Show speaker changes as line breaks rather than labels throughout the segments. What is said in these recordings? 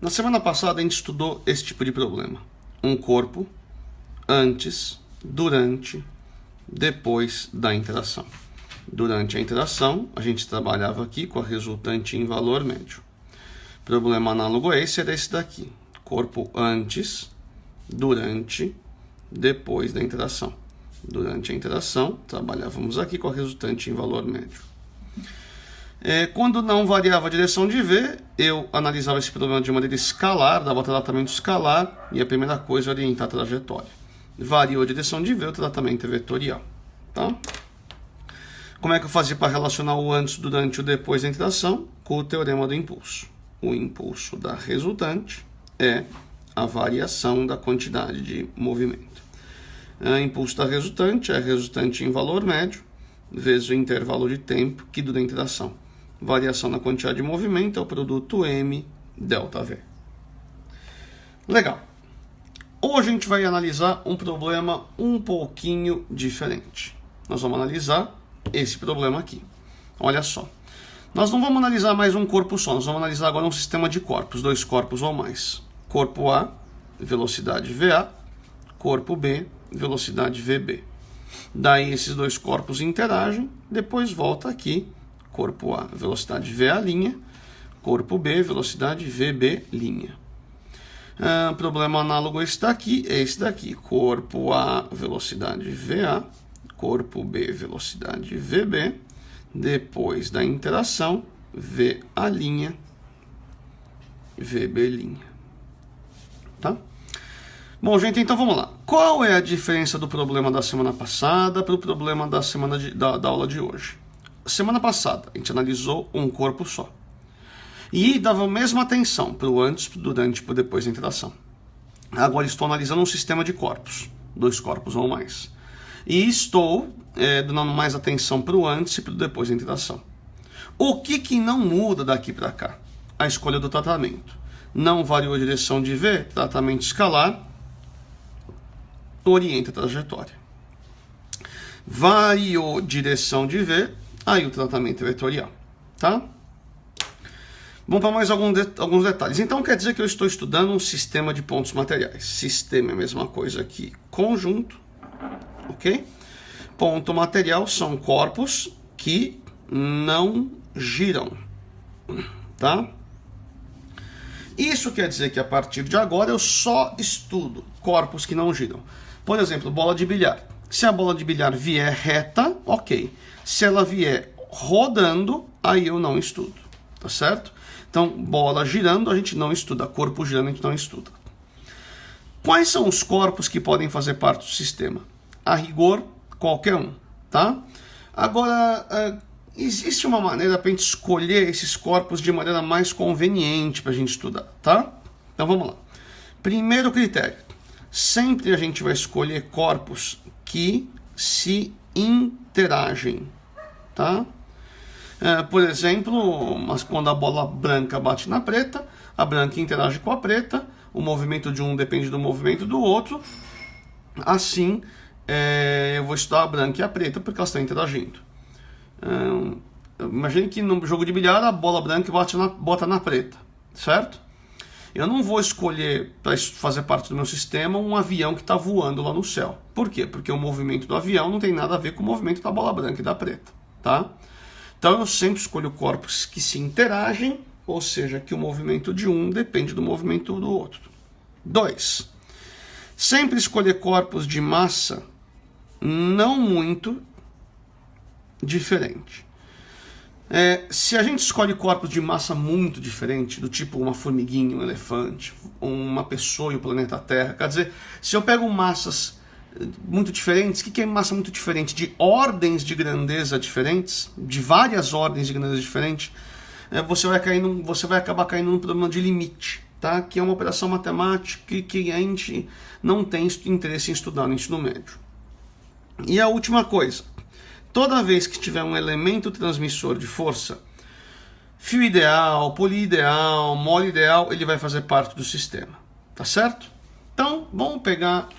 Na semana passada a gente estudou esse tipo de problema. Um corpo antes, durante, depois da interação. Durante a interação, a gente trabalhava aqui com a resultante em valor médio. Problema análogo a esse era esse daqui. Corpo antes, durante, depois da interação. Durante a interação, trabalhávamos aqui com a resultante em valor médio. Quando não variava a direção de V, eu analisava esse problema de maneira escalar, dava tratamento escalar, e a primeira coisa é orientar a trajetória. Variou a direção de V, o tratamento é vetorial. Tá? Como é que eu fazia para relacionar o antes, durante e o depois da interação? Com o teorema do impulso. O impulso da resultante é a variação da quantidade de movimento. O impulso da resultante é a resultante em valor médio, vezes o intervalo de tempo que dura a interação. Variação na quantidade de movimento é o produto M delta V. Legal. Hoje a gente vai analisar um problema um pouquinho diferente. Nós vamos analisar esse problema aqui. Olha só. Nós não vamos analisar mais um corpo só, nós vamos analisar agora um sistema de corpos, 2 corpos ou mais. Corpo A, velocidade VA, corpo B, velocidade VB. Daí esses 2 corpos interagem, depois volta aqui, corpo A, velocidade VA', corpo B, velocidade VB'. Problema análogo a esse daqui é esse daqui, corpo A, velocidade VA, corpo B, velocidade VB, depois da interação, VA', VB'. Tá? Bom, gente, então vamos lá. Qual é a diferença do problema da semana passada para o problema da aula de hoje? Semana passada, a gente analisou um corpo só. E dava a mesma atenção para o antes, para o durante e para o depois da interação. Agora estou analisando um sistema de corpos, 2 corpos ou mais. E estou dando mais atenção para o antes e para o depois da interação. O que não muda daqui para cá? A escolha do tratamento. Não variou a direção de V, tratamento escalar, orienta a trajetória. Variou direção de V, aí o tratamento é vetorial. Tá? Vamos para mais alguns detalhes. Então quer dizer que eu estou estudando um sistema de pontos materiais. Sistema é a mesma coisa que conjunto. Ok? Ponto material são corpos que não giram. Tá? Isso quer dizer que a partir de agora eu só estudo corpos que não giram. Por exemplo, bola de bilhar. Se a bola de bilhar vier reta, ok. Se ela vier rodando, aí eu não estudo. Tá certo? Então, bola girando a gente não estuda. Corpo girando a gente não estuda. Quais são os corpos que podem fazer parte do sistema? A rigor, qualquer um. Tá? Agora, existe uma maneira para a gente escolher esses corpos de maneira mais conveniente para a gente estudar. Tá? Então, vamos lá. Primeiro critério. Sempre a gente vai escolher corpos que se interagem, tá? Por exemplo, mas quando a bola branca bate na preta, a branca interage com a preta, o movimento de um depende do movimento do outro. Assim, eu vou estudar a branca e a preta porque elas estão interagindo. Imagine que no jogo de bilhar a bola branca bota na preta, certo? Eu não vou escolher para fazer parte do meu sistema um avião que está voando lá no céu. Por quê? Porque o movimento do avião não tem nada a ver com o movimento da bola branca e da preta. Tá? Então eu sempre escolho corpos que se interagem, ou seja, que o movimento de um depende do movimento do outro. 2. Sempre escolher corpos de massa não muito diferente. Se a gente escolhe corpos de massa muito diferente, do tipo uma formiguinha, um elefante, uma pessoa e o planeta Terra, quer dizer, se eu pego massas muito diferentes, o que é massa muito diferente? De ordens de grandeza diferentes, de várias ordens de grandeza diferentes, você vai acabar caindo num problema de limite, tá? Que é uma operação matemática que a gente não tem interesse em estudar no ensino médio. E a última coisa. Toda vez que tiver um elemento transmissor de força, fio ideal, poli ideal, mole ideal, ele vai fazer parte do sistema. Tá certo? Então, vamos pegar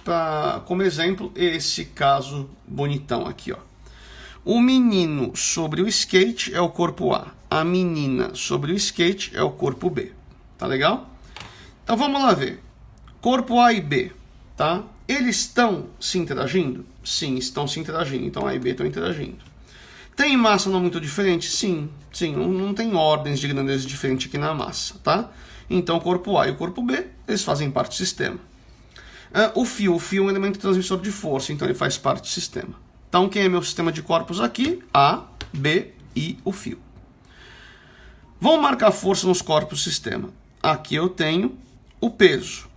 como exemplo esse caso bonitão aqui. Ó. O menino sobre o skate é o corpo A. A menina sobre o skate é o corpo B. Tá legal? Então vamos lá ver. Corpo A e B, tá? Eles estão se interagindo? Sim, estão se interagindo. Então A e B estão interagindo. Tem massa não muito diferente? Sim, não tem ordens de grandeza diferente aqui na massa, tá? Então o corpo A e o corpo B, eles fazem parte do sistema. O fio é um elemento transmissor de força, então ele faz parte do sistema. Então quem é meu sistema de corpos aqui? A, B e o fio. Vamos marcar força nos corpos do sistema. Aqui eu tenho o peso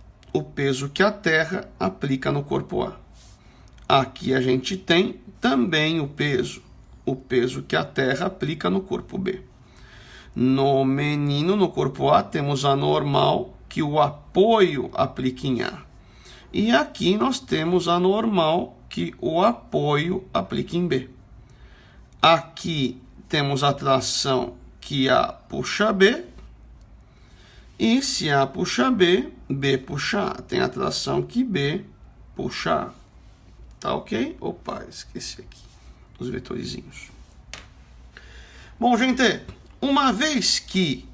que a Terra aplica no corpo A. Aqui a gente tem também o peso que a Terra aplica no corpo B. No menino, no corpo A, temos a normal que o apoio aplica em A. E aqui nós temos a normal que o apoio aplica em B. Aqui temos a tração que A puxa B. E se A puxa B, B puxa A. Tem a tração que B puxa A. Tá ok? Opa, esqueci aqui os vetorizinhos. Bom, gente, uma vez que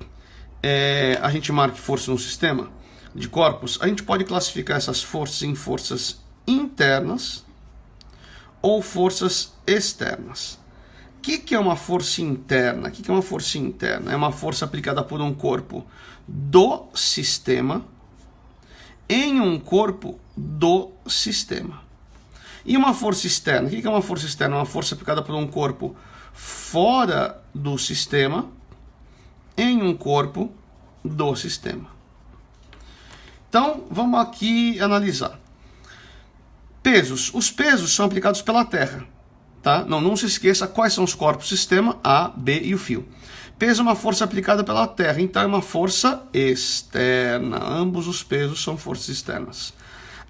a gente marque força no sistema de corpos, a gente pode classificar essas forças em forças internas ou forças externas. O que é uma força interna? O que é uma força interna? É uma força aplicada por um corpo do sistema em um corpo do sistema. E uma força externa? O que é uma força externa? Uma força aplicada por um corpo fora do sistema em um corpo do sistema. Então, vamos aqui analisar. Pesos. Os pesos são aplicados pela Terra. Tá? Não se esqueça quais são os corpos do sistema, A, B e o fio. Peso é uma força aplicada pela Terra, então é uma força externa. Ambos os pesos são forças externas.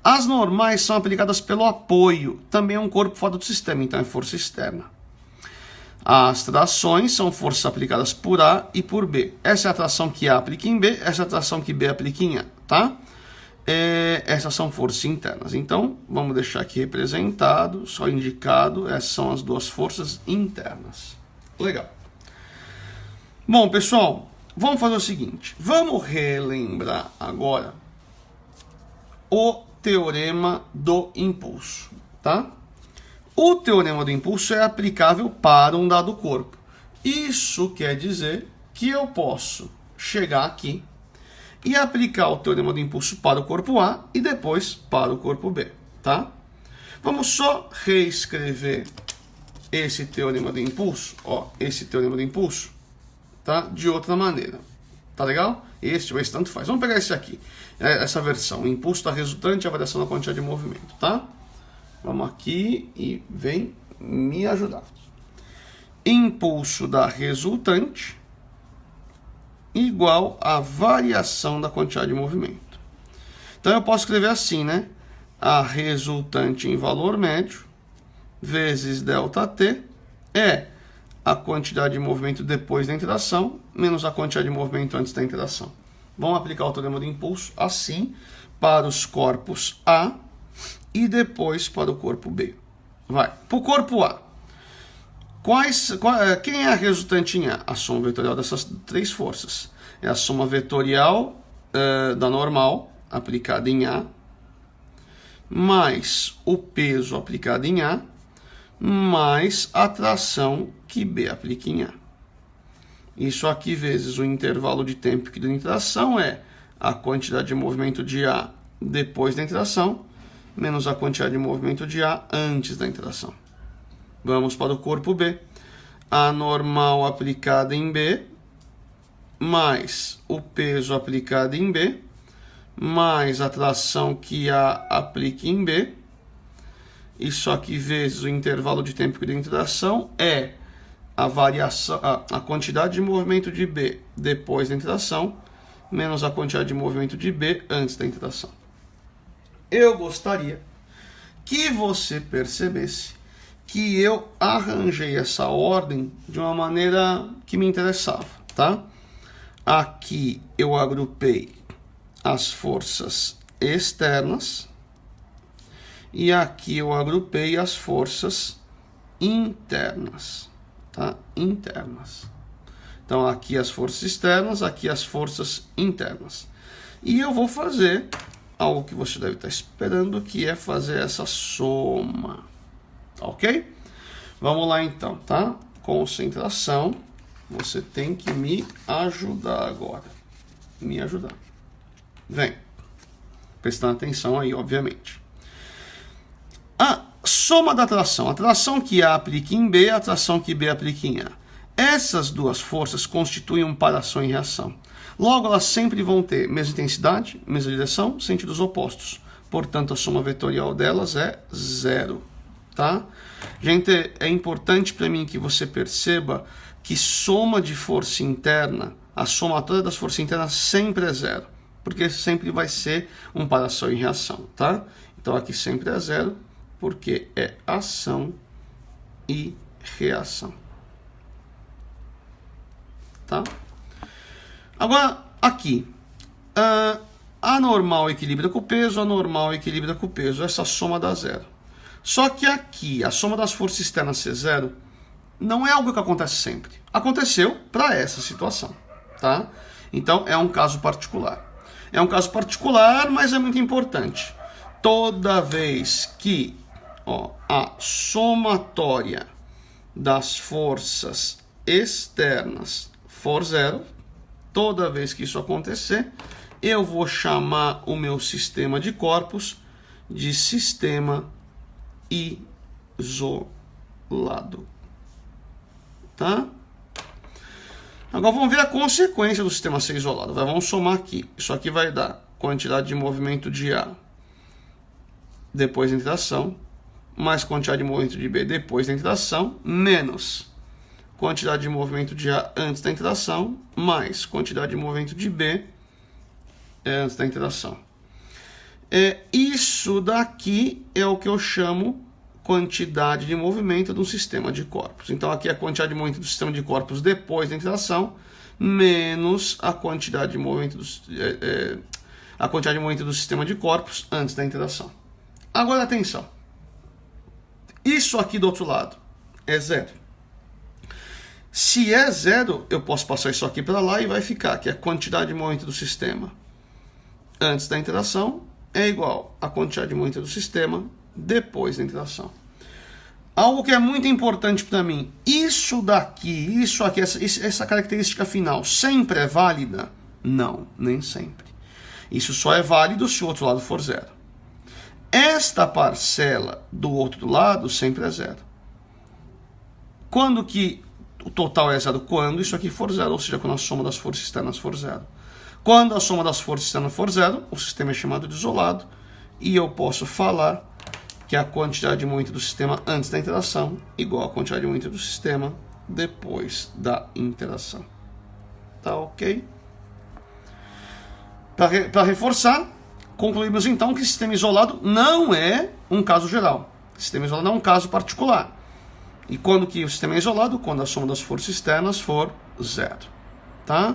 As normais são aplicadas pelo apoio, também é um corpo fora do sistema, então é força externa. As trações são forças aplicadas por A e por B. Essa é a tração que A aplica em B, essa é a tração que B aplica em A, tá? Essas são forças internas. Então, vamos deixar aqui representado, só indicado, essas são as duas forças internas. Legal. Bom, pessoal, vamos fazer o seguinte. Vamos relembrar agora o teorema do impulso, tá? O teorema do impulso é aplicável para um dado corpo. Isso quer dizer que eu posso chegar aqui e aplicar o teorema do impulso para o corpo A e depois para o corpo B, tá? Vamos só reescrever esse teorema do impulso, esse teorema do impulso, tá? De outra maneira, tá legal? Esse tanto faz. Vamos pegar esse aqui, essa versão, o impulso da resultante e a variação da quantidade de movimento, tá? Vamos aqui e vem me ajudar. Impulso da resultante igual a variação da quantidade de movimento. Então eu posso escrever assim, né? A resultante em valor médio vezes ΔT é a quantidade de movimento depois da interação menos a quantidade de movimento antes da interação. Vamos aplicar o teorema do impulso assim para os corpos A e depois para o corpo B. Vai. Para o corpo A. Quem é a resultante em A? A soma vetorial dessas três forças. É a soma vetorial da normal aplicada em A, mais o peso aplicado em A, mais a tração que B aplica em A. Isso aqui vezes o intervalo de tempo que dá interação é a quantidade de movimento de A depois da interação, menos a quantidade de movimento de A antes da interação. Vamos para o corpo B. A normal aplicada em B, mais o peso aplicado em B, mais a tração que A aplica em B. Isso aqui vezes o intervalo de tempo de interação é a variação, a quantidade de movimento de B depois da interação, menos a quantidade de movimento de B antes da interação. Eu gostaria que você percebesse que eu arranjei essa ordem de uma maneira que me interessava, tá? Aqui eu agrupei as forças externas e aqui eu agrupei as forças internas, tá? Internas. Então aqui as forças externas, aqui as forças internas. E eu vou fazer algo que você deve estar esperando, que é fazer essa soma. Ok? Vamos lá então, tá? Concentração. Você tem que me ajudar agora. Me ajudar. Vem. Prestando atenção aí, obviamente. A soma da atração. A atração que A aplica em B, a atração que B aplica em A. Essas duas forças constituem um par ação e reação. Logo, elas sempre vão ter mesma intensidade, mesma direção, sentidos opostos. Portanto, a soma vetorial delas é 0. Tá? Gente, é importante para mim que você perceba que soma de força interna, a somatória das forças internas sempre é 0. Porque sempre vai ser um par ação e reação. Tá? Então, aqui sempre é 0, porque é ação e reação. Tá? Agora, aqui, a normal equilibra com o peso, a normal equilibra com o peso, essa soma dá 0. Só que aqui, a soma das forças externas ser 0, não é algo que acontece sempre. Aconteceu para essa situação, tá? Então, é um caso particular. É um caso particular, mas é muito importante. Toda vez que a somatória das forças externas for 0, toda vez que isso acontecer, eu vou chamar o meu sistema de corpos de sistema isolado. Tá? Agora vamos ver a consequência do sistema ser isolado. Vamos somar aqui. Isso aqui vai dar quantidade de movimento de A depois da interação, mais quantidade de movimento de B depois da interação, menos quantidade de movimento de A antes da interação, mais quantidade de movimento de B antes da interação. Isso daqui é o que eu chamo quantidade de movimento do sistema de corpos. Então, aqui é a quantidade de movimento do sistema de corpos depois da interação, menos a quantidade de movimento do sistema de corpos antes da interação. Agora, atenção. Isso aqui do outro lado é 0. Se é 0, eu posso passar isso aqui para lá e vai ficar, que é a quantidade de movimento do sistema antes da interação é igual à quantidade de movimento do sistema depois da interação. Algo que é muito importante para mim, isso aqui, essa característica final sempre é válida? Não, nem sempre. Isso só é válido se o outro lado for 0. Esta parcela do outro lado sempre é 0. Quando que o total é 0? Quando isso aqui for 0, ou seja, quando a soma das forças externas for 0. Quando a soma das forças externas for 0, o sistema é chamado de isolado, e eu posso falar que a quantidade de movimento do sistema antes da interação igual a quantidade de movimento do sistema depois da interação. Tá ok? Para reforçar, concluímos então que o sistema isolado não é um caso geral. O sistema isolado é um caso particular. E quando que o sistema é isolado? Quando a soma das forças externas for 0. Tá?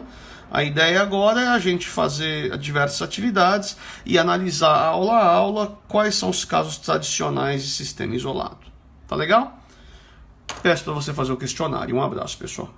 A ideia agora é a gente fazer diversas atividades e analisar aula a aula quais são os casos tradicionais de sistema isolado. Tá legal? Peço para você fazer o questionário. Um abraço, pessoal.